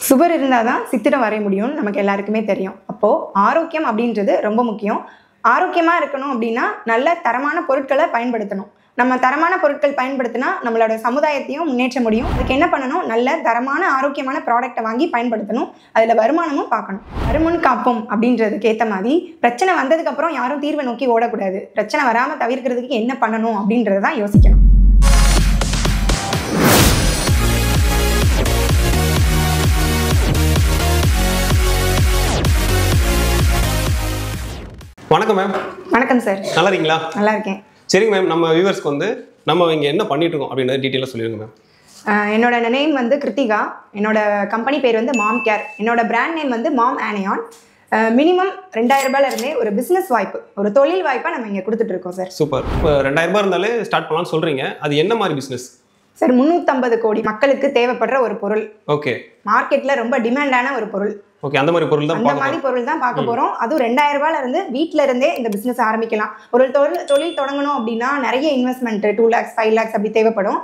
சுவர் இருந்தால் தான் சித்திரம் வரைய முடியும்னு நமக்கு எல்லாருக்குமே தெரியும். அப்போது ஆரோக்கியம் அப்படின்றது ரொம்ப முக்கியம். ஆரோக்கியமாக இருக்கணும் அப்படின்னா நல்ல தரமான பொருட்களை பயன்படுத்தணும். நம்ம தரமான பொருட்கள் பயன்படுத்தினா நம்மளோட சமுதாயத்தையும் முன்னேற்ற முடியும். அதுக்கு என்ன பண்ணணும்? நல்ல தரமான ஆரோக்கியமான ப்ராடக்டை வாங்கி பயன்படுத்தணும். அதில் வருமானமும் பார்க்கணும். வருமுன் காப்போம் அப்படின்றதுக்கு ஏற்ற மாதிரி பிரச்சனை வந்ததுக்கப்புறம் யாரும் தீர்வை நோக்கி ஓடக்கூடாது. பிரச்சனை வராமல் தவிர்க்கிறதுக்கு என்ன பண்ணணும் அப்படின்றத தான் யோசிக்கணும். வணக்கம் மேம். வணக்கம் சார். நல்லா இருக்கீங்களா? நல்லா இருக்கேன். சரிங்க மேம், நம்ம வியூவர்ஸ்க்கு நம்ம இங்கே என்ன பண்ணிட்டு இருக்கோம் அப்படின்றத டீட்டெயிலாக சொல்லிடுங்க மேம். என்னோட நேம் கிருத்திகா. என்னோட கம்பெனி பேர் மாம் கேர். என்னோட பிராண்ட் நேம் மாம் ஆனியான். மினிமம் 2000 ரூபாயிலிருந்தே ஒரு பிஸ்னஸ் வாய்ப்பு, ஒரு தொழில் வாய்ப்பை நம்ம இங்கே கொடுத்துட்டு இருக்கோம் சார். சூப்பர். இப்போ 2000 ரூபாய் இருந்தாலே ஸ்டார்ட் பண்ணலாம்னு சொல்கிறீங்க. அது என்ன மாதிரி பிஸ்னஸ் சார்? 350 கோடி மக்களுக்கு தேவைப்படுற ஒரு பொருள். ஓகே. மார்க்கெட்டில் ரொம்ப டிமாண்டான ஒரு பொருள். ஓகே, அந்த மாதிரி பொருள் தான் பார்க்க போகிறோம். அதுவும் 2000 ரூபாயிலிருந்து வீட்டில இருந்தே இந்த பிஸ்னஸ் ஆரம்பிக்கலாம். ஒரு தொழில் தொடங்கணும் அப்படின்னா நிறைய இன்வெஸ்ட்மெண்ட் 2 lakhs 5 lakhs அப்படி தேவைப்படும்.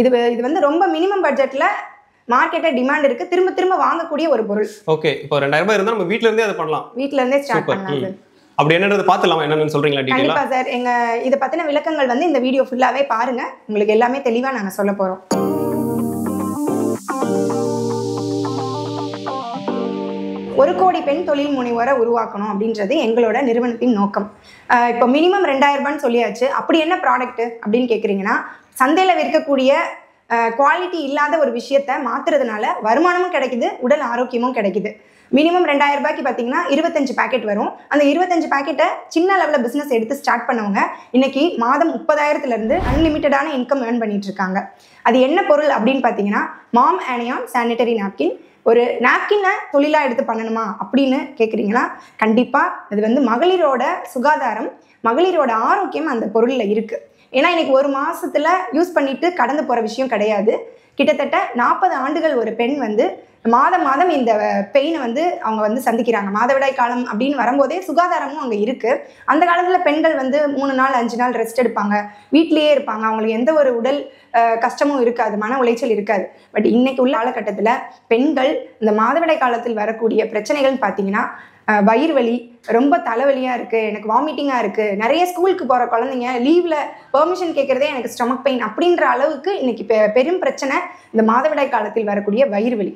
இது ரொம்ப மினிமம் பட்ஜெட்டில் மார்க்கெட்டில் டிமாண்ட் இருக்கு. திரும்ப வாங்கக்கூடிய ஒரு பொருள். ஓகே. இப்போ 2000 ரூபாய் இருந்தால் நம்ம வீட்டில இருந்தே அதை பண்ணலாம். வீட்டில இருந்தே ஸ்டார்ட் பண்ணலாம் சார். அப்படி என்னன்றது பார்த்துலாமா? என்னன்னு சொல்றீங்களா டீடைலா? கண்டிப்பா சார். இதை பத்தின விளக்கங்கள் இந்த வீடியோ ஃபுல்லாவே பாருங்க. உங்களுக்கு எல்லாமே தெளிவா நாங்க சொல்ல போறோம். ஒரு கோடி பெண் தொழில் முனைவோரை உருவாக்கணும் அப்படின்றது எங்களோட நிறுவனத்தின் நோக்கம். இப்போ மினிமம் 2000 ரூபான்னு சொல்லியாச்சு. அப்படி என்ன ப்ராடக்ட் அப்படின்னு கேட்குறீங்கன்னா, சந்தையில் விற்கக்கூடிய குவாலிட்டி இல்லாத ஒரு விஷயத்த மாத்துறதுனால வருமானமும் கிடைக்குது, உடல் ஆரோக்கியமும் கிடைக்குது. மினிமம் 2000 ரூபாய்க்கு பார்த்தீங்கன்னா 25 பேக்கெட் வரும். அந்த 25 பேக்கெட்டை சின்ன லெவலில் பிஸ்னஸ் எடுத்து ஸ்டார்ட் பண்ணவங்க இன்னைக்கு மாதம் 30,000 அன்லிமிட்டடான இன்கம் ஏர்ன் பண்ணிட்டு இருக்காங்க. அது என்ன பொருள் அப்படின்னு பார்த்தீங்கன்னா, மாம் ஆனியான் சானிட்டரி நாப்கின். ஒரு நாப்கினை தொழிலாக எடுத்து பண்ணணுமா அப்படின்னு கேட்குறீங்களா? கண்டிப்பாக அது மகளிரோட சுகாதாரம், மகளிரோட ஆரோக்கியம் அந்த பொருளில் இருக்குது. ஏன்னா இன்னைக்கு ஒரு மாதத்தில் யூஸ் பண்ணிட்டு கடந்து போகிற விஷயம் கிடையாது. கிட்டத்தட்ட 40 ஆண்டுகள் ஒரு பெண் மாதம் இந்த பெயினை அவங்க சந்திக்கிறாங்க. மாதவிடாய் காலம் அப்படின்னு வரும்போதே சுகாதாரமும் அங்கே இருக்குது. அந்த காலத்தில் பெண்கள் 3 நாள் 5 நாள் ரெஸ்ட் எடுப்பாங்க, வீட்லேயே இருப்பாங்க. அவங்களுக்கு எந்த ஒரு உடல் கஷ்டமும் இருக்காது, மன உளைச்சல் இருக்காது. பட் இன்னைக்கு உள்ள காலகட்டத்தில் பெண்கள் இந்த மாதவிடாய் காலத்தில் வரக்கூடிய பிரச்சனைகள்னு பார்த்தீங்கன்னா, வயிறு வலி, ரொம்ப தலைவலியாக இருக்குது, எனக்கு வாமிட்டிங்காக இருக்குது. நிறைய ஸ்கூலுக்கு போகிற குழந்தைங்க லீவில் பெர்மிஷன் கேட்குறதே எனக்கு ஸ்டொமக் பெயின் அப்படின்ற அளவுக்கு இன்னைக்கு பெரும் பிரச்சனை இந்த மாதவிடாய் காலத்தில் வரக்கூடிய வயிறு வலி.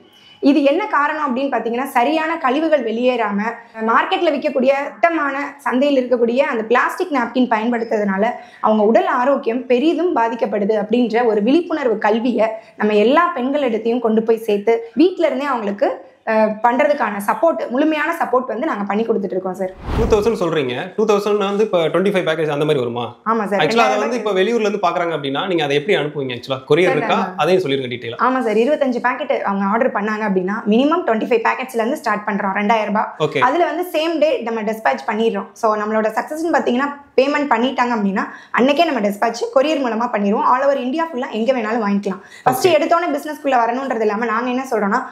இது என்ன காரணம் அப்படின்னு பார்த்தீங்கன்னா, சரியான கழிவுகள் வெளியேறாமல் மார்க்கெட்டில் விற்கக்கூடிய சுத்தமான சந்தையில் இருக்கக்கூடிய அந்த பிளாஸ்டிக் நாப்கின் பயன்படுத்துறதுனால அவங்க உடல் ஆரோக்கியம் பெரிதும் பாதிக்கப்படுது அப்படின்ற ஒரு விழிப்புணர்வு கல்வியை நம்ம எல்லா பெண்களிடத்தையும் கொண்டு போய் சேர்த்து வீட்டில இருந்தே அவங்களுக்கு பண்றதுக்கான சப்போர்ட், முழுமையான சப்போர்ட் நாங்கள் பண்ணி கொடுத்துட்டு இருக்கோம் சார். 2000 சொல்றீங்க. 2000 இப்போ 25 பேக்கேஜ் அந்த மாதிரி வருமா? ஆமா சார். ஆக்சுவலா அதை இப்போ வெளியூர்ல இருந்து பாக்குறாங்க அப்படின்னா நீங்க அதை எப்படி அனுப்புவீங்க? ஆக்சுவலா கொரியர் இருக்கா? அதையும் சொல்லிருங்க டீடைலா. ஆமா சார். 25 பேக்கெட் அவங்க ஆர்டர் பண்ணாங்க அப்படின்னா மினிமம் 25 பேக்கெட்ஸ்ல இருந்து ஸ்டார்ட் பண்றோம். 2000 ரூபாய். அதுல சேம் டே நம்ம டிஸ்பேட்ச் பண்ணிடுறோம். ஸோ நம்மளோட சக்சஸ்ன்னு பார்த்தீங்கன்னா, பேமெண்ட் பண்ணிட்டாங்க அப்படின்னா அன்னைக்கே நம்ம டிஸ்பேட்ச் கொரியர் மூலமா பண்ணிடுவோம். ஆல் ஓவர் இந்தியா ஃபுல்லா எங்க வேணாலும் வாங்கிக்கலாம். ஃபர்ஸ்ட் எடுத்தோன்னே பிசினஸ்க்குள்ள வரணுன்றது இல்லாம நாங்க என்ன சொல்றோம்னா,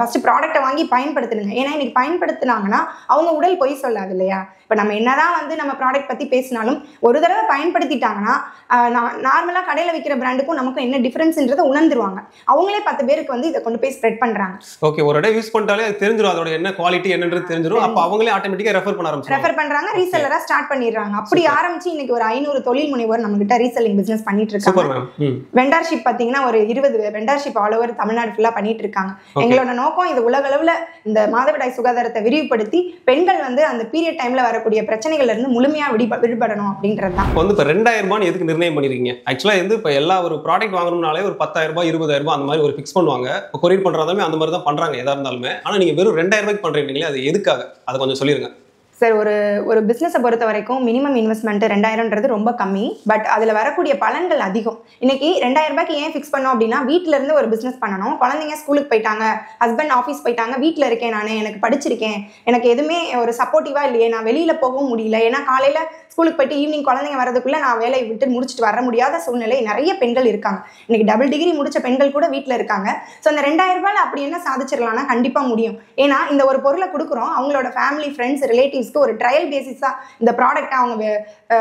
ஃபர்ஸ்ட் ப்ராடக்ட்டை வாங்கி பயன்படுத்துங்க. ஏன்னா இன்னைக்கு பயன்படுத்தினாங்கன்னா அவங்க உடல் பொய் சொல்லாது இல்லையா? இப்போ நம்ம என்னதான் நம்ம ப்ராடக்ட் பத்தி பேசினாலும் ஒரு தடவை பயன்படுத்திட்டாங்கன்னா நார்மலா கடையில விற்கிற பிராண்டுக்கும் நமக்கும் என்ன டிஃபரன்ஸ்ன்றதை உணர்ந்துருவாங்க. அவங்களே 10 பேருக்கு இதை கொண்டு போய் ஸ்ப்ரெட் பண்றாங்க. ஓகே. ஒரு தடவை யூஸ் பண்ணிட்டாலே அது தெரிஞ்சிரும், அதோட என்ன குவாலிட்டி என்னன்றது தெரிஞ்சிரும். அப்ப அவங்களே ஆட்டோமேட்டிக்கா ரெஃபர் பண்றாங்க, ரீசெல்லரா ஸ்டார்ட் பண்ணிடுறாங்க. அப்படி ஆரம்பிச்சு இன்னைக்கு ஒரு 500 தொழில் முனைவோர் நம்ம கிட்ட ரீசெல்லிங் பிசினஸ் பண்ணிட்டு இருக்காங்க. வெண்டர்ஷிப் பாத்தீங்கன்னா ஒரு 20 வெண்டர்ஷிப் ஆல் ஓவர் தமிழ்நாடு ஃபுல்லா பண்ணிட்டு இருக்காங்க. எங்களோட நோக்கம் இது உலக அளவுல இந்த மாதவிடாய் சுகாதாரத்தை விரிவுபடுத்தி பெண்கள் அந்த பீரியட் டைம்ல வரக்கூடிய பிரச்சனைகள்ல இருந்து முழுமையா விடுபடணும் அப்படின்றது தான். இப்போ 2000 ரூபாய் எதுக்கு நிர்ணயம் பண்ணிருக்கீங்க? ஆக்சுவலா இப்போ எல்லா ஒரு ப்ராடக்ட் வாங்கணும்னாலே ஒரு 10,000 ரூபாய் 20,000 ரூபாய் அந்த மாதிரி ஒரு ஃபிக்ஸ் பண்ணுவாங்க. இப்போ கொரியர் பண்றதாலுமே அந்த மாதிரி தான் பண்றாங்க எதா இருந்தாலுமே. ஆனா நீங்க வெறும் 2000 ரூபாய்க்கு பண்றீங்களே, அது எதுக்காக? அதை கொஞ்சம் சொல்லிருங்க சார். ஒரு பிஸ்னஸை பொறுத்த வரைக்கும் மினிமம் இன்வெஸ்ட்மெண்ட் 2000ன்றது ரொம்ப கம்மி. பட் அதில் வரக்கூடிய பலன்கள் அதிகம். இன்னைக்கு 2000 ரூபாய்க்கு ஏன் ஃபிக்ஸ் பண்ணோம் அப்படின்னா, வீட்டில இருந்து ஒரு பிஸ்னஸ் பண்ணணும். குழந்தைங்க ஸ்கூலுக்கு போயிட்டாங்க, ஹஸ்பண்ட் ஆஃபீஸ் போயிட்டாங்க, வீட்டில் இருக்கேன், நான் எனக்கு படிச்சிருக்கேன், எனக்கு எதுவுமே ஒரு சப்போர்ட்டிவா இல்லையே, நான் வெளியில போகவும் முடியல. ஏன்னா காலையில ஸ்கூலுக்கு போயிட்டு ஈவினிங் குழந்தைங்க வரதுக்குள்ள நான் வேலையை விட்டு முடிச்சுட்டு வர முடியாத சூழ்நிலை நிறைய பெண்கள் இருக்காங்க. இன்னைக்கு டபுள் டிகிரி முடிச்ச பெண்கள் கூட வீட்டில் இருக்காங்க. ஸோ அந்த 2000 ரூபாயில் அப்படி என்ன சாதிச்சிடலாம்னா கண்டிப்பாக முடியும். ஏன்னா இந்த ஒரு பொருளை கொடுக்குறோம், அவங்களோட ஃபேமிலி ஃப்ரெண்ட்ஸ் ரிலேட்டிவ்ஸ்க்கு ஒரு ட்ரையல் பேசிஸாக இந்த ப்ராடக்ட்டை அவங்க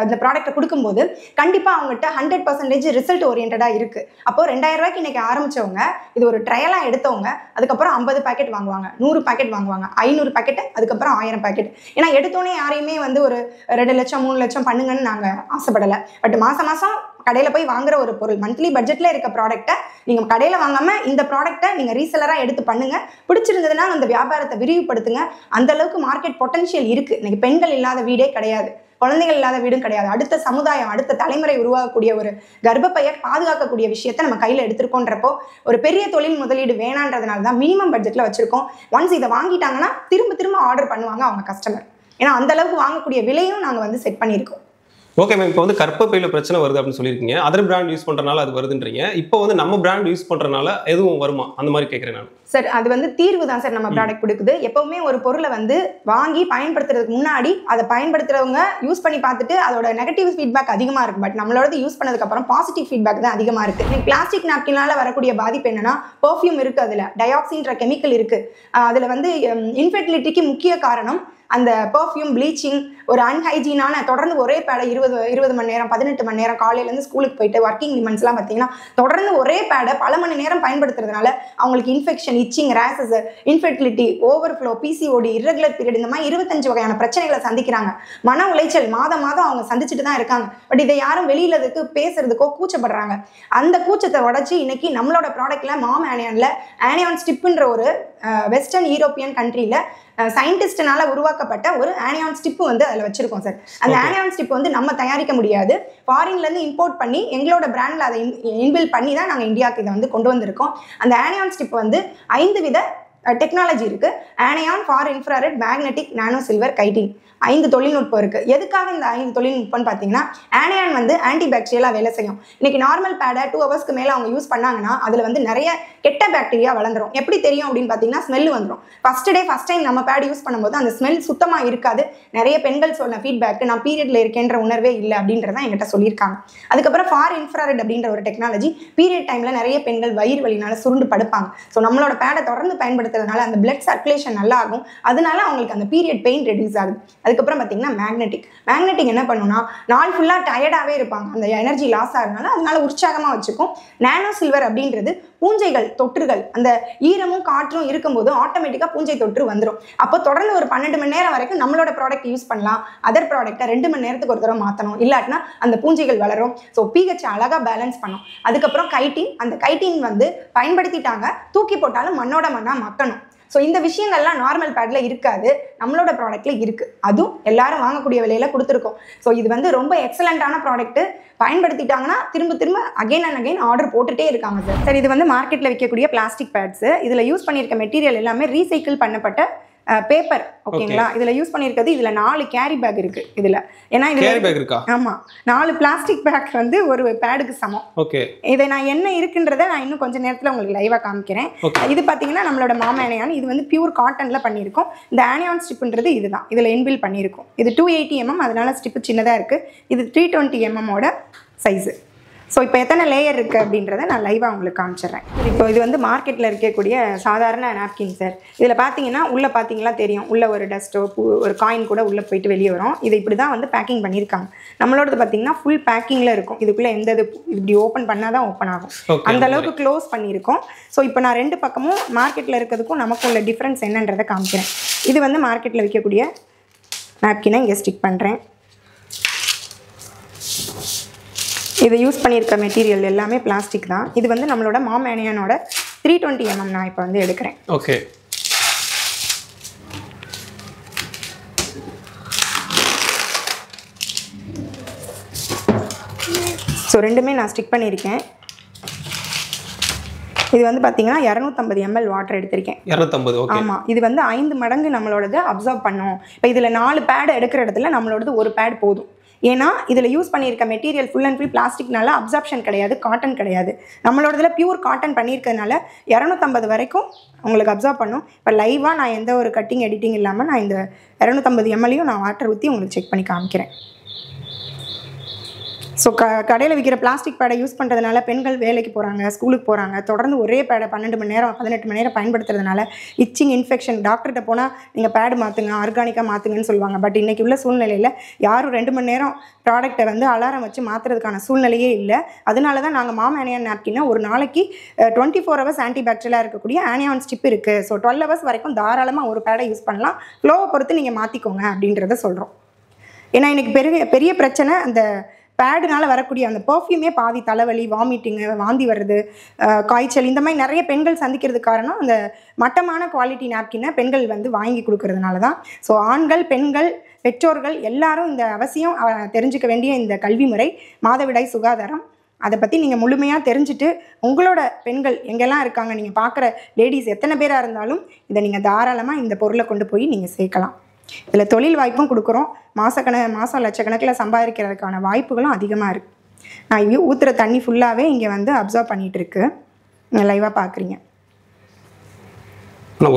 இந்த ப்ராடக்ட்டை கொடுக்கும்போது கண்டிப்பாக அவங்ககிட்ட 100% ரிசல்ட் ஓரியன்டாக இருக்குது. அப்போ 2000 ரூபாய்க்கு இன்னைக்கு ஆரம்பிச்சவங்க இது ஒரு ட்ரையலாக எடுத்தவங்க அதுக்கப்புறம் 50 பாக்கெட் வாங்குவாங்க, 100 பாக்கெட் வாங்குவாங்க, 500 பாக்கெட், அதுக்கப்புறம் 1000 பாக்கெட். ஏன்னா எடுத்தோன்னே யாரையுமே வந்து ஒரு 2 லட்சம் 3 லட்சம் பண்ணுங்கன்னு நாங்கள் ஆசைப்படலை. பட் மாதம் மாதம் கடையில் போய் வாங்குற ஒரு பொருள் மந்த்லி பட்ஜெட்டில் இருக்க ப்ராடக்ட்டை நீங்கள் கடையில் வாங்காமல் இந்த ப்ராடக்ட்டை நீங்கள் ரீசெல்லராக எடுத்து பண்ணுங்க. பிடிச்சிருந்ததுன்னா அந்த வியாபாரத்தை விரிவுபடுத்துங்க. அந்த அளவுக்கு மார்க்கெட் பொட்டன்ஷியல் இருக்குது. இன்னைக்கு பெண்கள் இல்லாத வீடே கிடையாது, குழந்தைகள் இல்லாத வீடும் கிடையாது. அடுத்த சமுதாயம், அடுத்த தலைமுறை உருவாகக்கூடிய ஒரு கர்ப்பப்பையை பாதுகாக்கக்கூடிய விஷயத்த நம்ம கையில் எடுத்துருக்கோன்றப்போ ஒரு பெரிய தொழில் முதலீடு வேணான்றதுனால தான் மினிமம் பட்ஜெட்டில் வச்சுருக்கோம். ஒன்ஸ் இதை வாங்கிட்டாங்கன்னா திரும்ப திரும்ப ஆர்டர் பண்ணுவாங்க அவங்க கஸ்டமர். ஏன்னா அந்த அளவுக்கு வாங்கக்கூடிய விலையும் நாங்கள் வந்து செட் பண்ணியிருக்கோம். ஓகே மேம், இப்போ வந்து கர்ப்பப்பையில் பிரச்சனை வருது அப்படின்னு சொல்லியிருக்கீங்க. அதர் பிராண்ட் யூஸ் பண்ணுறனால அது வருதுன்றீங்க. இப்போ வந்து நம்ம பிராண்ட் யூஸ் பண்ணுறனால எதுவும் வருமா அந்த மாதிரி கேட்குறேன் நான். சார் அது வந்து தீர்வு தான் சார் நம்ம ப்ராடக்ட் கொடுக்குது. எப்பவுமே ஒரு பொருளை வந்து வாங்கி பயன்படுத்துறதுக்கு முன்னாடி அதை பயன்படுத்துறவங்க யூஸ் பண்ணி பார்த்துட்டு அதோட நெகட்டிவ் ஃபீட்பேக் அதிகமாக இருக்கு. பட் நம்மளோட யூஸ் பண்ணதுக்கு அப்புறம் பாசிட்டிவ் ஃபீட்பேக் தான் அதிகமாக இருக்கு. இன்னைக்கு பிளாஸ்டிக் நாப்கினால வரக்கூடிய பாதிப்பு என்னன்னா பெர்ஃப்யூம் இருக்கு, அதுல டயாக்சின்ற கெமிக்கல் இருக்கு. அதுல வந்து இன்ஃபெர்டிலிட்டிக்கு முக்கிய காரணம் அந்த பெர்ஃப்யூம், ப்ளீச்சிங், ஒரு அன்ஹைஜீனான தொடர்ந்து ஒரே பேடை 20 மணி நேரம் 18 மணி நேரம் காலையிலேருந்து ஸ்கூலுக்கு போயிட்டு ஒர்க்கிங் விமன்ஸ்லாம் பார்த்தீங்கன்னா தொடர்ந்து ஒரே பேடை பல மணி நேரம் பயன்படுத்துறதுனால அவங்களுக்கு infection, itching, races, infertility, overflow, PCOD, irregular period, இந்த மாதிரி 25 வகையான பிரச்சனைகளை சந்திக்கிறாங்க. மன உளைச்சல் மாதம் அவங்க சந்திச்சுட்டு தான் இருக்காங்க. பட் இதை யாரும் வெளியிலதுக்கு பேசுறதுக்கோ கூச்சப்படுறாங்க. அந்த கூச்சத்தை உடச்சி இன்னைக்கு நம்மளோட ப்ராடக்ட்ல மாம் ஆனியான்ல ஆனியான் ஸ்டிப்புன்ற ஒரு வெஸ்டர்ன் யூரோப்பியன் கண்ட்ரியில சயின்டிஸ்ட்னால உருவாக்கப்பட்ட ஒரு ஆனியான் ஸ்டிப் வந்து அதில் வச்சிருக்கோம் சார். அந்த ஆனியான் ஸ்டிப் வந்து நம்ம தயாரிக்க முடியாது, ஃபாரின்லேருந்து இம்போர்ட் பண்ணி எங்களோட பிராண்டில் அதை இன்பில்ட் பண்ணி தான் நாங்கள் இந்தியாவுக்கு இதை வந்து கொண்டு வந்திருக்கோம். அந்த ஆனியான் ஸ்டிப் வந்து 5 வித டெக்னாலஜி இருக்கு. Anion, far infrared, magnetic, nano silver, chitin, 5 தொழில்நுட்பம் இருக்கு. எதுக்காக இந்த 5 தொழில்நுட்பம்னு பார்த்தீங்கன்னா ஆனியான் வந்து ஆன்டி பாக்டீரியலாக வேலை செய்யும். இன்னைக்கு நார்மல் பேடை 2 ஹவர்ஸ்க்கு மேலே அவங்க யூஸ் பண்ணாங்கன்னா அதில் வந்து நிறைய கெட்ட பாக்டீரியா வளர்ந்துரும். எப்படி தெரியும் அப்படின்னு பார்த்தீங்கன்னா ஸ்மெல் வந்துடும். ஃபர்ஸ்ட் டைம் நம்ம பேட் யூஸ் பண்ணும்போது அந்த ஸ்மெல் சுத்தமாக இருக்காது. நிறைய பெண்கள் சொன்ன ஃபீட்பேக் நான் பீரியட்ல இருக்கேன்ற உணர்வே இல்லை அப்படின்றதான் என்கிட்ட சொல்லியிருக்காங்க. அதுக்கப்புறம் ஃபார் இன்ஃப்ராரெட் அப்படின்ற ஒரு டெக்னாலஜி, பீரியட் டைம்ல நிறைய பெண்கள் வயிறு வலினால சுருண்டு படுப்பாங்க. ஸோ நம்மளோட பேடை தொடர்ந்து பயன்படுத்துறதுனால அந்த பிளட் சர்க்குலேஷன் நல்லா ஆகும். அதனால அவங்களுக்கு அந்த பீரியட் பெயின் ரெடியூஸ் ஆகுது. அதுக்கப்புறம் பார்த்தீங்கன்னா மேக்னெட்டிக் என்ன பண்ணுன்னா நாள் ஃபுல்லாக டயர்டாகவே இருப்பாங்க, அந்த எனர்ஜி லாஸ் ஆகிறதுனால அதனால உற்சாகமாக வச்சுக்கும். நானோ சில்வர் அப்படின்றது பூஞ்சைகள், தொற்றுகள், அந்த ஈரமும் காற்றும் இருக்கும்போது ஆட்டோமேட்டிக்காக பூஞ்சை தொற்று வந்துடும். அப்போ தொடர்ந்து ஒரு 12 மணி நேரம் வரைக்கும் நம்மளோட ப்ராடக்ட் யூஸ் பண்ணலாம். அதர் ப்ராடக்ட்டை 2 மணி நேரத்துக்கு ஒரு தடவை மாற்றணும், இல்லாட்டினா அந்த பூஞ்சைகள் வளரும். ஸோ பிஹெச் அழகாக பேலன்ஸ் பண்ணும். அதுக்கப்புறம் கைட்டின், அந்த கைட்டின் வந்து பயன்படுத்திட்டாங்க தூக்கி போட்டாலும் மண்ணோட மண்ணா மக்கணும். ஸோ இந்த விஷயங்கள்லாம் நார்மல் பேடில் இருக்காது, நம்மளோட ப்ராடக்ட்ல இருக்கு. அதுவும் எல்லாரும் வாங்கக்கூடிய விலையில கொடுத்துருக்கோம். ஸோ இது வந்து ரொம்ப எக்ஸலண்டான ப்ராடக்ட். பயன்படுத்திட்டாங்கன்னா திரும்ப அகைன் அண்ட் அகைன் ஆர்டர் போட்டுட்டே இருக்காங்க சார். சார் இது வந்து மார்க்கெட்டில் விற்கக்கூடிய பிளாஸ்டிக் பேட்ஸ். இதில் யூஸ் பண்ணியிருக்க மெட்டீரியல் எல்லாமே ரீசைக்கிள் பண்ணப்பட்ட பேப்பர். ஓகேங்களா, இதுல யூஸ் பண்ணிருக்கிறது இதுல 4 கேரி பேக் இருக்கு. இதுல ஏன்னா இதுல கேரி பேக் இருக்கா? ஆமா, 4 பிளாஸ்டிக் பேக் வந்து ஒரு பேடுக்கு சமம். ஓகே, இதை நான் என்ன இருக்குன்றதை நான் இன்னும் கொஞ்சம் நேரத்துல உங்களுக்கு லைவா காமிக்கிறேன். இது பாத்தீங்கன்னா நம்மளோட மாம் ஆனியான், இது வந்து பியூர் காட்டன்ல பண்ணியிருக்கோம். இந்த ஆனியான் ஸ்டிப்ன்றது இதுதான், இதுல இன்பில் பண்ணியிருக்கோம். இது 280 mm, அதனால ஸ்டிப் சின்னதா இருக்கு. இது 320 mm ஓட சைஸு. ஸோ இப்போ எத்தனை லேயர் இருக்குது அப்படின்றத நான் லைவாக உங்களுக்கு காமிச்சிடுறேன். இப்போ இது வந்து மார்க்கெட்டில் இருக்கக்கூடிய சாதாரண நாப்கின் சார். இதில் பார்த்தீங்கன்னா உள்ளே பார்த்தீங்களா தெரியும், உள்ள ஒரு டஸ்ட்டோ ஒரு காயின் கூட உள்ளே போயிட்டு வெளியே வரும். இதை இப்படி தான் வந்து பேக்கிங் பண்ணியிருக்காங்க. நம்மளோடது பார்த்தீங்கன்னா ஃபுல் பேக்கிங்கில் இருக்கும். இதுக்குள்ளே எந்த இது இப்படி ஓப்பன் பண்ணால் தான் ஓப்பன் ஆகும், அந்த அளவுக்கு க்ளோஸ் பண்ணியிருக்கோம். ஸோ இப்போ நான் 2 பக்கமும் மார்க்கெட்டில் இருக்கிறதுக்கும் நமக்கு உள்ள டிஃப்ரென்ஸ் என்னன்றதை காமிக்கிறேன். இது வந்து மார்க்கெட்டில் விற்கக்கூடிய நாப்கினை இங்கே ஸ்டிக் பண்ணுறேன். இது யூஸ் பண்ணியிருக்க மெட்டீரியல் எல்லாமே பிளாஸ்டிக் தான். இது வந்து நம்மளோட மாம் ஆனியானோட 320 mm நான் இப்போ வந்து எடுக்கிறேன். ஓகே, ஸோ ரெண்டுமே நான் ஸ்டிக் பண்ணியிருக்கேன். இது வந்து பார்த்தீங்கன்னா 250 ml வாட்டர் எடுத்திருக்கேன். 250. ஆமாம், இது வந்து 5 மடங்கு நம்மளோடது அப்சர்வ் பண்ணும். இப்போ இதில் 4 பேட் எடுக்கிற இடத்துல நம்மளோடது 1 பேட் போதும். ஏன்னா இதில் யூஸ் பண்ணியிருக்க மெட்டீரியல் ஃபுல் அண்ட் ஃபுல் பிளாஸ்டிக்னால அப்சார்ப்ஷன் கிடையாது, காட்டன் கிடையாது. நம்மளோடதுல பியூர் காட்டன் பண்ணியிருக்கிறதுனால 250 வரைக்கும் உங்களுக்கு அப்சர்வ் பண்ணும். இப்போ லைவாக நான் எந்த ஒரு கட்டிங் எடிட்டிங் இல்லாமல் நான் இந்த 250 ml நான் வாட்டர் ஊற்றி உங்களுக்கு செக் பண்ணி காமிக்கிறேன். ஸோ கடையில் விற்கிற பிளாஸ்டிக் பேடை யூஸ் பண்ணுறதுனால பெண்கள் வேலைக்கு போகிறாங்க, ஸ்கூலுக்கு போகிறாங்க, தொடர்ந்து ஒரே பேடை 12 மணி நேரம் 18 மணி நேரம் பயன்படுத்துறதுனால இச்சிங், இன்ஃபெக்ஷன். டாக்டர்கிட்ட போனால் நீங்கள் பேடு மாற்றுங்க, ஆர்கானிக்காக மாற்றுங்கன்னு சொல்லுவாங்க. பட் இன்றைக்கி உள்ள சூழ்நிலையில் யாரும் 2 மணி நேரம் ப்ராடக்ட்டை வந்து அலாரம் வச்சு மாற்றுறதுக்கான சூழ்நிலையே இல்லை. அதனால தான் நாங்கள் மாம் ஆனியான் நாப்கினை ஒரு நாளைக்கு 24 hours ஆன்டிபாக்டீரியலாக இருக்கக்கூடிய ஆனியான் ஸ்டிப் இருக்குது. ஸோ 12 hours வரைக்கும் தாராளமாக ஒரு பேடை யூஸ் பண்ணலாம். ஃப்ளோவை பொறுத்து நீங்கள் மாற்றிக்கோங்க அப்படின்றத சொல்கிறோம். ஏன்னா இன்றைக்கி பெரிய பிரச்சனை அந்த பேடுனால வரக்கூடிய அந்த பர்ஃப்யூமே பாதி தலைவலி, வாமிட்டிங்கு, வாந்தி வருது, காய்ச்சல், இந்த மாதிரி நிறைய பெண்கள் சந்திக்கிறதுக்கு காரணம் அந்த மட்டமான குவாலிட்டி நாப்கினை பெண்கள் வந்து வாங்கி கொடுக்கறதுனால தான். ஸோ ஆண்கள், பெண்கள், பெற்றோர்கள் எல்லாரும் இந்த அவசியம் தெரிஞ்சுக்க வேண்டிய இந்த கல்வி முறை மாதவிடாய் சுகாதாரம், அதை பற்றி நீங்கள் முழுமையாக தெரிஞ்சுட்டு உங்களோட பெண்கள் எங்கெல்லாம் இருக்காங்க, நீங்கள் பார்க்குற லேடிஸ் எத்தனை பேராக இருந்தாலும் இதை நீங்கள் தாராளமாக இந்த பொருளை கொண்டு போய் நீங்கள் சேர்க்கலாம். இதில் தொழில் வாய்ப்பும் கொடுக்குறோம். மாதம் லட்சக்கணக்கில் சம்பாதிக்கிறதுக்கான வாய்ப்புகளும் அதிகமாக இருக்குது. நான் ஊற்றுற தண்ணி ஃபுல்லாகவே இங்கே வந்து அப்சர்வ் பண்ணிகிட்டு இருக்கு. நீங்கள் லைவாக பார்க்குறீங்க.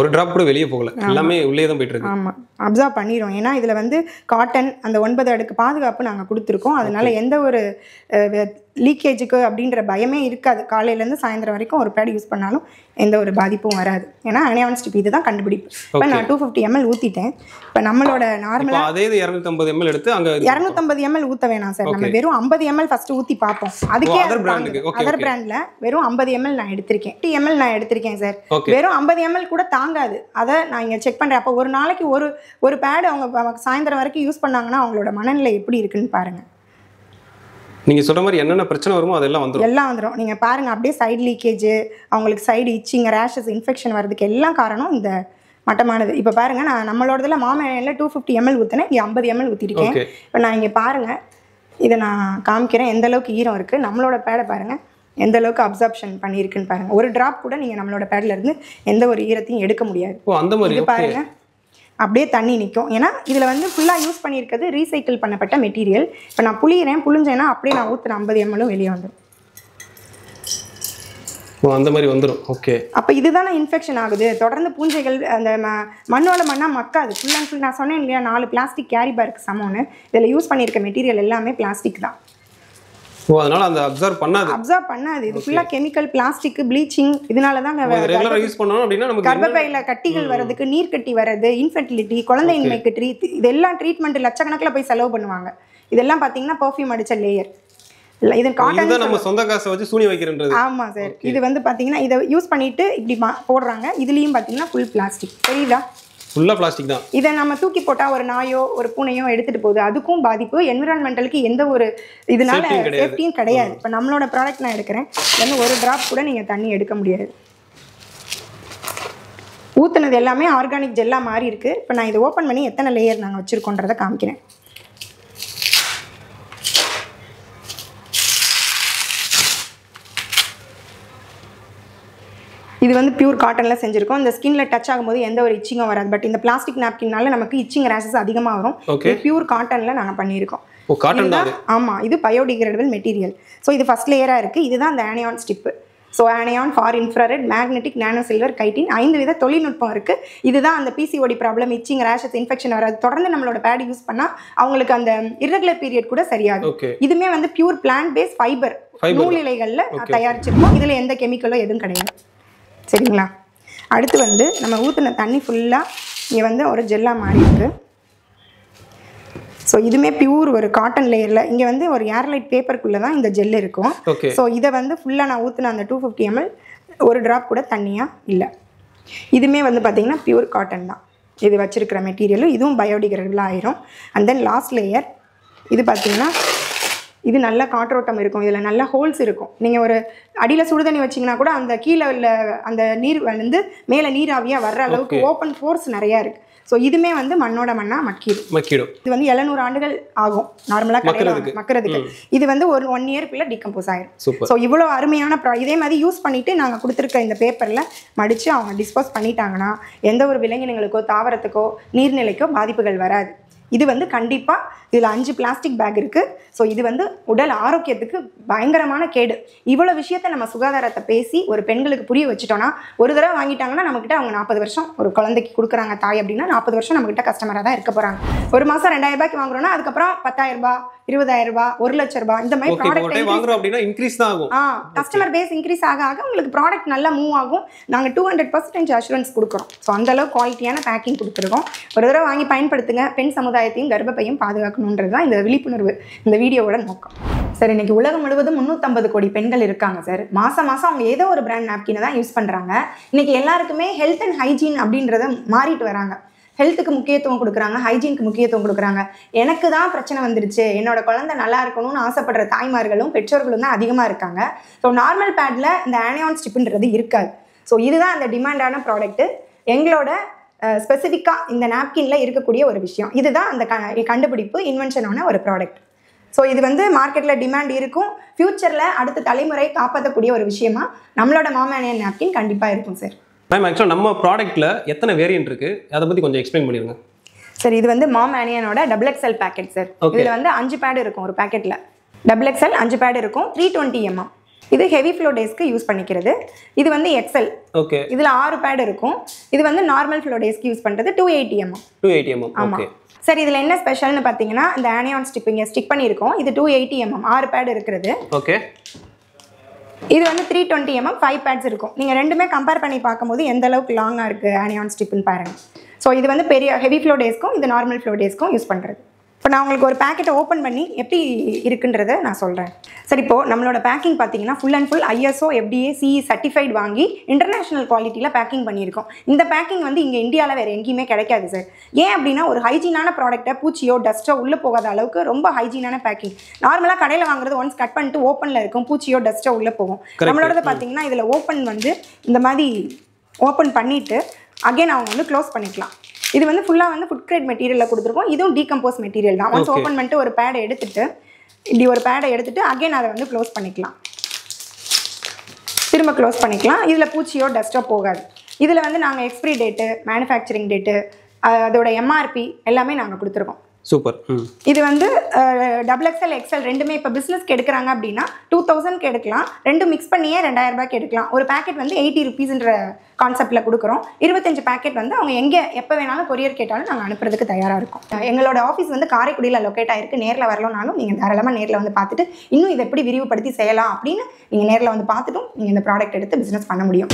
ஒரு டிராப் கூட வெளியே போகல, எல்லாமே உள்ளே தான் போயிட்டு இருக்கு. ஆமாம், அப்சர்வ் பண்ணிடும். ஏன்னா இதில் வந்து காட்டன் அந்த 9 அடுக்கு பாதுகாப்பு நாங்கள் கொடுத்துருக்கோம். அதனால எந்த ஒரு லீக்கேஜுக்கு அப்படின்ற பயமே இருக்காது. காலையிலேருந்து சாயந்தரம் வரைக்கும் ஒரு பேட் யூஸ் பண்ணாலும் எந்த ஒரு பாதிப்பும் வராது. ஏன்னா ஆனியான் ஸ்டிப் இது தான் கண்டுபிடிப்பு. இப்போ நான் 250 ml ஊற்றிட்டேன். இப்போ நம்மளோட நார்மலாக அதே 250 ml எடுத்து அங்கே 250 ml ஊற்ற வேணாம் சார். நம்ம வெறும் 50 ml ஃபஸ்ட்டு ஊற்றி பார்ப்போம். அதுக்கே அதர் பிராண்டில் வெறும் 50 ml நான் எடுத்திருக்கேன். 50 ml நான் எடுத்திருக்கேன் சார். வெறும் 50 ml கூட தாங்காது. அதை நான் இங்கே செக் பண்ணுறேன். அப்போ ஒரு நாளைக்கு ஒரு பேடு அவங்க சாயந்தரம் வரைக்கும் யூஸ் பண்ணாங்கன்னா அவங்களோட மனநிலை எப்படி இருக்குன்னு பாருங்கள். நீங்கள் சொல்கிற மாதிரி என்னென்ன பிரச்சனை வருமோ அதெல்லாம் வந்துடும். நீங்கள் பாருங்கள், அப்படியே சைடு லீக்கேஜ், அவங்களுக்கு சைடு இச்சிங், ரேஷஸ், இன்ஃபெக்ஷன் வர்றதுக்கு எல்லாம் காரணம் இந்த மட்டமானது. இப்போ பாருங்கள், நான் நம்மளோடதில் மாமையில் 250 ml ஊற்றினேன், இங்கே 50 ml ஊற்றிருக்கேன். இப்போ நான் இங்கே பாருங்கள், இதை நான் காமிக்கிறேன் எந்த அளவுக்கு ஈரம் இருக்குது. நம்மளோட பேடை பாருங்கள் எந்த அளவுக்கு அப்சர்ப்ஷன் பண்ணியிருக்குன்னு பாருங்கள். ஒரு ட்ராப் கூட நீங்கள் நம்மளோட பேட்லேருந்து எந்த ஒரு ஈரத்தையும் எடுக்க முடியாது. அந்த மாதிரி பாருங்கள், அப்படியே தண்ணி நிற்கும். ஏன்னா இதில் வந்து ஃபுல்லாக யூஸ் பண்ணியிருக்கிறது ரீசைக்கிள் பண்ணப்பட்ட மெட்டீரியல். இப்போ நான் புளிஞ்சேன்னா அப்படியே நான் ஊற்றுற 50 ml வெளியே வந்துடும். அந்த மாதிரி வந்துடும். ஓகே, அப்போ இதுதானே இன்ஃபெக்ஷன் ஆகுது. தொடர்ந்து பூஞ்சைகள் அந்த மண்ணோட மண்ணாக மக்காது. ஃபுல் அண்ட் ஃபுல் நான் சொன்னேன் இல்லையா, 4 பிளாஸ்டிக் கேரி பேருக்கு சமம்னு. இதில் யூஸ் பண்ணியிருக்க மெட்டீரியல் எல்லாமே பிளாஸ்டிக் தான். அதனால அந்த அப்சர்வ் பண்ணாது. இது ஃபுல்லா கெமிக்கல், பிளாஸ்டிக், ப்ளீச்சிங். இதனால தான் ரெகுலரா யூஸ் பண்ணோம் அப்படினா நமக்கு கர்ப்பப்பையில கட்டிகள் வரதுக்கு, நீர் கட்டி வரது, இன்ஃபெர்டிலிட்டி, குழந்தையின்மைக்கு இதெல்லாம் ட்ரீட்மெண்ட் லட்சக்கணக்கில் போய் செலவு பண்ணுவாங்க. இதெல்லாம் பாத்தீங்கன்னா பெர்ஃப்யூம் அடிச்ச லேயர். இது காட்டன் தான், நம்ம சொந்த காசை வச்சு சூனி வைக்கிறன்றது. ஆமா சார். இது வந்து பாத்தீங்கன்னா இதை யூஸ் பண்ணிட்டு இப்படி போடுறாங்க. இதுலயும் பாத்தீங்கன்னா ஃபுல் பிளாஸ்டிக். தெரியுதா? ஃபுல்லா பிளாஸ்டிக் தான். இதை நம்ம தூக்கி போட்டால் ஒரு நாயோ ஒரு பூனையோ எடுத்துகிட்டு போகுது, அதுக்கும் பாதிப்பு. என்விரான்மெண்டலுக்கு எந்த ஒரு இதனால சேஃப்டியும் கிடையாது. இப்போ நம்மளோட ப்ராடக்ட் நான் எடுக்கிறேன், வந்து ஒரு ட்ராப் கூட நீங்கள் தண்ணி எடுக்க முடியாது. ஊற்றுனது எல்லாமே ஆர்கானிக் ஜெல்லாக மாறி இருக்குது. இப்போ நான் இதை ஓப்பன் பண்ணி எத்தனை லேயர் நாங்கள் வச்சுருக்கோன்றதை காமிக்கிறேன். இது வந்து பியூர் காட்டனில் செஞ்சுருக்கோம். இந்த ஸ்கின்ல டச் ஆகும்போது எந்த ஒரு இச்சிங்கும் வராது. பட் இந்த பிளாஸ்டிக் நாப்கின்னால நமக்கு இச்சிங் ரேஷஸ் அதிகமாக வரும். பியூர் காட்டனில் நாங்கள் பண்ணியிருக்கோம். ஆமாம், இது பயோடிகிரேடபிள் மெட்டீரியல். ஸோ இது ஃபர்ஸ்ட் லேயராக இருக்குது. இதுதான் அந்த anion strip. So anion, far infrared, magnetic, nano silver, chitin, 5 வித தொழில்நுட்பம் இருக்குது. இதுதான் அந்த PCOD problem, itching, rashes, infection வராது. தொடர்ந்து நம்மளோட பேட் யூஸ் பண்ணால் அவங்களுக்கு அந்த இர்ரெகுலர் பீரியட் கூட சரியாகும். இதுவுமே வந்து பியூர் பிளான்ட் பேஸ் ஃபைபர் நூல் இலைகளில் தயாரிச்சிருக்கோம். இதில் எந்த கெமிக்கலோ எதுவும் கிடையாது. சரிங்களா? அடுத்து வந்து நம்ம ஊற்றின தண்ணி ஃபுல்லாக இங்கே வந்து ஒரு ஜெல்லாக மாறி இருக்குது. ஸோ இதுவுமே பியூர் ஒரு காட்டன் லேயரில் இங்கே வந்து ஒரு ஏர்லைட் பேப்பருக்குள்ளே தான் இந்த ஜெல் இருக்கும். ஸோ இதை வந்து ஃபுல்லாக நான் ஊற்றின அந்த 250 ml ஒரு ட்ராப் கூட தண்ணியாக இல்லை. இதுவுமே வந்து பார்த்திங்கன்னா பியூர் காட்டன் தான். இது வச்சுருக்கிற மெட்டீரியலும் இதுவும் பயோடிகிரேடபிளாக ஆயிரும். அண்ட் தென் லாஸ்ட் லேயர் இது பார்த்திங்கன்னா இது நல்ல காற்றோட்டம் இருக்கும். இதில் நல்ல ஹோல்ஸ் இருக்கும். நீங்கள் ஒரு அடியில் சுடுதண்ணி வச்சிங்கன்னா கூட அந்த கீழே உள்ள அந்த நீர் வந்து மேலே நீராவியாக வர்ற அளவுக்கு ஓப்பன் ஃபோர்ஸ் நிறையா இருக்குது. ஸோ இதுவுமே வந்து மண்ணோட மண்ணாக மக்கிடும். இது வந்து 700 ஆண்டுகள் ஆகும் நார்மலாக மக்கறதுக்கு. இது வந்து ஒரு 1 இயர்க்குள்ளே டிகம்போஸ் ஆயிடும். ஸோ இவ்வளோ அருமையான இதே மாதிரி யூஸ் பண்ணிவிட்டு நாங்கள் கொடுத்துருக்க இந்த பேப்பரில் மடித்து அவங்க டிஸ்போஸ் பண்ணிட்டாங்கன்னா எந்த ஒரு விலங்கினங்களுக்கோ தாவரத்துக்கோ நீர்நிலைக்கோ பாதிப்புகள் வராது. இது வந்து கண்டிப்பாக இதில் 5 பிளாஸ்டிக் பேக் இருக்குது. ஸோ இது வந்து உடல் ஆரோக்கியத்துக்கு பயங்கரமான கேடு. இவ்வளோ விஷயத்தை நம்ம சுகாதாரத்தை பேசி ஒரு பெண்களுக்கு புரிய வச்சுட்டோன்னா, ஒரு தடவை வாங்கிட்டாங்கன்னா நம்மக்கிட்ட அவங்க 40 வருஷம் ஒரு குழந்தைக்கு கொடுக்குறாங்க தாய் அப்படின்னா 40 வருஷம் நம்மக்கிட்ட கஸ்டமராக தான் இருக்க போகிறாங்க. ஒரு மாதம் 2000 ரூபாய்க்கு வாங்குறோம்னா அதுக்கப்புறம் 10,000 ரூபாய், 20,000 ரூபாய், 1 லட்சம் ரூபாய் இந்த மாதிரி ப்ராடக்ட் வாங்குறோம் அப்படின்னா இன்க்ரீஸ் தான் ஆகும். கஸ்டமர் பேஸ் இன்க்ரீஸ் ஆக ஆக உங்களுக்கு ப்ராடக்ட் நல்லா மூவ் ஆகும். நாங்கள் 200% அஷூரன்ஸ் கொடுக்குறோம். ஸோ அந்தளவு குவாலிட்டியான பேக்கிங் கொடுத்துருக்கோம். ஒரு தடவை வாங்கி பயன்படுத்துங்க. பெண் சமுதாயத்தையும் கர்ப்பப்பையும் பாதுகாக்கணுன்றது தான் இந்த விழிப்புணர்வு, இந்த வீடியோவோட நோக்கம். சார் இன்னைக்கு உலகம் முழுவதும் 350 கோடி பெண்கள் இருக்காங்க சார். மாதம் அவங்க ஏதோ ஒரு பிராண்ட் நாப்கினை தான் யூஸ் பண்ணுறாங்க. இன்னைக்கு எல்லாருக்குமே ஹெல்த் அண்ட் ஹைஜீன் அப்படின்றத மாறிட்டு வராங்க. ஹெல்த்துக்கு முக்கியத்துவம் கொடுக்குறாங்க, ஹைஜீனுக்கு முக்கியத்துவம் கொடுக்குறாங்க. எனக்கு தான் பிரச்சனை வந்துருச்சு, என்னோட குழந்தை நல்லா இருக்கணும்னு ஆசைப்படுற தாய்மார்களும் பெற்றோர்களும் தான் அதிகமாக இருக்காங்க. ஸோ நார்மல் பேடில் இந்த ஆனியான் ஸ்டிப்புன்றது இருக்காது. ஸோ இதுதான் அந்த டிமாண்டான ப்ராடக்ட்டு. எங்களோட ஸ்பெசிஃபிக்காக இந்த நாப்கின்ல இருக்கக்கூடிய ஒரு விஷயம் இதுதான் அந்த கண்டுபிடிப்பு, இன்வென்ஷனான ஒரு ப்ராடக்ட். ஸோ இது வந்து மார்க்கெட்டில் டிமாண்ட் இருக்கும். ஃப்யூச்சரில் அடுத்த தலைமுறை காப்பாற்றக்கூடிய ஒரு விஷயமா நம்மளோட மாமானியன் நாப்கின் கண்டிப்பாக இருக்கும் சார். மேம் ஆக்சுவலாக நம்ம ப்ராடக்ட்டில் எத்தனை வேரியன்ட் இருக்குது, அதை பற்றி கொஞ்சம் எக்ஸ்பிளைன் பண்ணிடுங்க சார். இது வந்து XXL XXL பேக்கெட் சார். இதில் வந்து 5 பேட் இருக்கும் ஒரு பேக்கெட்டில். XXL 5 பேட் இருக்கும். 320 mm. இது ஹெவி ஃப்ளோ டேஸ்க்கு யூஸ் பண்ணிக்கிறது. இது வந்து XL. ஓகே. இதில் 6 பேட் இருக்கும். இது வந்து நார்மல் ஃப்ளோ டேஸ்க்கு யூஸ் பண்ணுறது 280 mm. 280 mm. ஆமாம் சார். இதில் என்ன ஸ்பெஷல்னு பார்த்தீங்கன்னா இந்த ஆனியான் ஸ்டிக் பண்ணியிருக்கோம். இது 280 mm 6 பேட் இருக்கிறது. ஓகே. இது வந்து 320 mm 5 பேட்ஸ் இருக்கும். நீங்கள் ரெண்டுமே கம்பேர் பண்ணி பார்க்கும்போது எந்த அளவுக்கு லாங்காக இருக்குது ஆனியான் ஸ்டிப்புன்னு பாருங்கள். ஸோ இது வந்து பெரிய ஹெவி ஃப்ளோ டேஸ்க்கும் இது நார்மல் ஃப்ளோ டேஸ்க்கும் யூஸ் பண்ணுறது. இப்போ நான் உங்களுக்கு ஒரு பேக்கெட்டை ஓப்பன் பண்ணி எப்படி இருக்குன்றதை நான் சொல்கிறேன் சார். இப்போது நம்மளோட பேக்கிங் பார்த்தீங்கன்னா full and full ISO FDA CE certified வாங்கி இன்டர்நேஷனல் குவாலிட்டியில் பேக்கிங் பண்ணியிருக்கோம். இந்த பேக்கிங் வந்து இங்கே இந்தியாவில் வேறு எங்கேயுமே கிடைக்காது சார். ஏன் அப்படின்னா ஒரு ஹைஜீனான ப்ராடக்ட்டை பூச்சியோ டஸ்ட்டோ உள்ளே போகாத அளவுக்கு ரொம்ப ஹைஜீனான பேக்கிங். நார்மலாக கடையில் வாங்குறது ஒன்ஸ் கட் பண்ணிட்டு ஓப்பனில் இருக்கும், பூச்சியோ டஸ்ட்டோ உள்ளே போகும். நம்மளோட பார்த்தீங்கன்னா இதில் ஓப்பன் வந்து இந்த மாதிரி ஓப்பன் பண்ணிவிட்டு அகைன் அவங்க வந்து க்ளோஸ் பண்ணிக்கலாம். இது வந்து ஃபுல்லாக வந்து ஃபுட் கிரேட் மெட்டீரியலில் கொடுத்துருக்கோம். இதுவும் டீகம்போஸ் மெட்டீரியல் தான். ஒன்ஸ் ஓப்பன் பண்ணிட்டு ஒரு பேடை எடுத்துட்டு இப்படி ஒரு பேடை எடுத்துட்டு அகைன் அதை வந்து க்ளோஸ் பண்ணிக்கலாம். திரும்ப க்ளோஸ் பண்ணிக்கலாம். இதில் பூச்சியோ டஸ்ட்டோ போகாது. இதில் வந்து நாங்கள் எக்ஸ்பிரி டேட்டு, மேனுஃபேக்சரிங் டேட்டு, அதோட MRP எல்லாமே நாங்கள் கொடுத்துருக்கோம். சூப்பர். இது வந்து XXL XL ரெண்டுமே இப்போ பிஸ்னஸ்க்கு எடுக்கிறாங்க அப்படின்னா 2000க்கு எடுக்கலாம். ரெண்டும் மிக்ஸ் பண்ணியே 2000 ரூபாய்க்கு எடுக்கலாம். ஒரு பேக்கெட் வந்து 80 rupeesன்ற கான்செப்டில் கொடுக்குறோம். 25 பேக்கெட் வந்து அவங்க எங்கே எப்போ வேணாலும் கொரியர் கேட்டாலும் நாங்கள் அனுப்புறதுக்கு தயாராக இருக்கோம். எங்களோட ஆஃபீஸ் வந்து காரைக்குடியில் லொக்கேட் ஆகிருக்கு. நேரில் வரலனாலும் நீங்கள் தாராளமாக நேரில் வந்து பார்த்துட்டு இன்னும் இதை எப்படி விரிவுபடுத்தி செய்யலாம் அப்படின்னு நீங்கள் நேரில் வந்து பார்த்துட்டும் நீங்கள் இந்த ப்ராடக்ட் எடுத்து பிஸ்னஸ் பண்ண முடியும்.